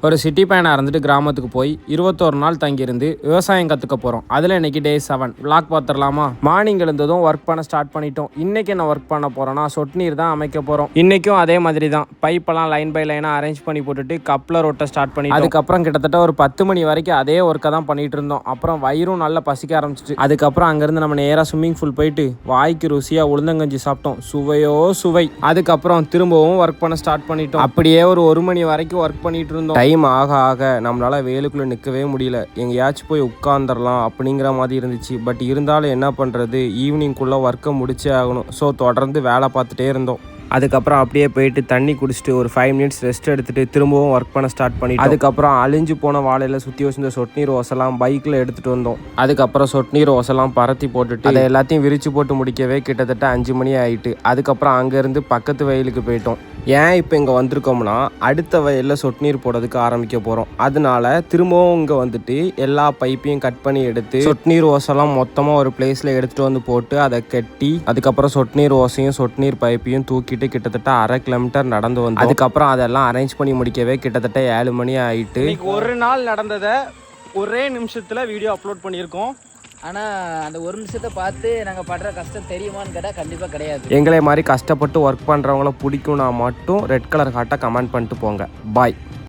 ஒரு சிட்டி பையனாக இருந்துட்டு கிராமத்துக்கு போய் 21 நாள் தங்கியிருந்து விவசாயம் கற்றுக்க போகிறோம். அதில் இன்றைக்கி டே 7 விளாக் பார்த்துடலாமா? மார்னிங் எழுந்ததும் ஒர்க் பண்ண ஸ்டார்ட் பண்ணிட்டோம். இன்றைக்கி என்ன ஒர்க் பண்ண போகிறோன்னா சொட்டு நீர் தான் அமைக்க போகிறோம். இன்றைக்கும் அதே மாதிரி தான் பைப்பெல்லாம் லைன் பை லைனாக அரேஞ்ச் பண்ணி போட்டுட்டு கப்ளர் ஓட்ட ஸ்டார்ட் பண்ணி அதுக்கப்புறம் கிட்டத்தட்ட ஒரு 10 மணி வரைக்கும் அதே ஒர்க்கை தான் பண்ணிகிட்டு இருந்தோம். அப்புறம் வயிறும் நல்லா பசிக்க ஆரம்பிச்சிச்சு. அதுக்கப்புறம் அங்கேருந்து நம்ம நேராக ஸ்விம்மிங் பூல் போயிட்டு வாய்க்கு ருசியாக உளுந்தங்கஞ்சி சாப்பிட்டோம். சுவையோ சுவை. அதுக்கப்புறம் திரும்பவும் ஒர்க் பண்ண ஸ்டார்ட் பண்ணிட்டோம். அப்படியே ஒரு மணி வரைக்கும் ஒர்க் பண்ணிட்டு இருந்தோம். டைம் ஆக ஆக நம்மளால வேலுக்குள்ளே நிற்கவே முடியல. எங்கேயாச்சும் போய் உட்காந்துடலாம் அப்படிங்கிற மாதிரி இருந்துச்சு. பட் இருந்தாலும் என்ன பண்ணுறது, ஈவினிங்குள்ளே ஒர்க்கை முடிச்சே ஆகணும். ஸோ தொடர்ந்து வேலை பார்த்துட்டே இருந்தோம். அதுக்கப்புறம் அப்படியே போயிட்டு தண்ணி குடிச்சிட்டு ஒரு 5 மினிட்ஸ் ரெஸ்ட் எடுத்துகிட்டு திரும்பவும் ஒர்க் பண்ண ஸ்டார்ட் பண்ணி அதுக்கப்புறம் அழிஞ்சு போன வாழையில் சுற்றி வச்சிருந்த சொட்டு நீர் ஓசெல்லாம் பைக்கில் எடுத்துகிட்டு வந்தோம். அதுக்கப்புறம் சொட்டு நீர் ஓசெல்லாம் பரத்தி போட்டுட்டு அதை எல்லாத்தையும் விரித்து போட்டு முடிக்கவே கிட்டத்தட்ட 5 மணி ஆகிட்டு. அதுக்கப்புறம் அங்கேருந்து பக்கத்து வயலுக்கு போயிட்டோம். ஏன் இப்போ இங்கே வந்திருக்கோம்னா அடுத்த வயலில் சொட்டு நீர் போடுறதுக்கு ஆரம்பிக்க போகிறோம். அதனால திரும்பவும் இங்கே வந்துட்டு எல்லா பைப்பையும் கட் பண்ணி எடுத்து சொட்டு நீர் ஓசெல்லாம் மொத்தமாக ஒரு பிளேஸில் எடுத்துகிட்டு வந்து போட்டு அதை கட்டி அதுக்கப்புறம் சொட்டு நீர் ஓசையும் சொட்டு நீர் பைப்பையும் தூக்கிட்டு கிட்டத்தட்ட 1/2 கிலோமீட்டர் நடந்து வந்து அதுக்கப்புறம் அதெல்லாம் அரேஞ்ச் பண்ணி முடிக்கவே கிட்டத்தட்ட 7 மணி ஆகிட்டு. ஒரு நாள் நடந்ததை ஒரே நிமிஷத்தில் வீடியோ அப்லோட் பண்ணியிருக்கோம். ஆனால் அந்த ஒரு நிமிஷத்தை பார்த்து நாங்கள் படுற கஷ்டம் தெரியுமான்னு கேட்டால் கண்டிப்பாக கிடையாது. எங்களை மாதிரி கஷ்டப்பட்டு ஒர்க் பண்ணுறவங்கள பிடிக்கும்னா மட்டும் ரெட் கலர் ஹார்ட்டை கமெண்ட் பண்ணிட்டு போங்க. பாய்.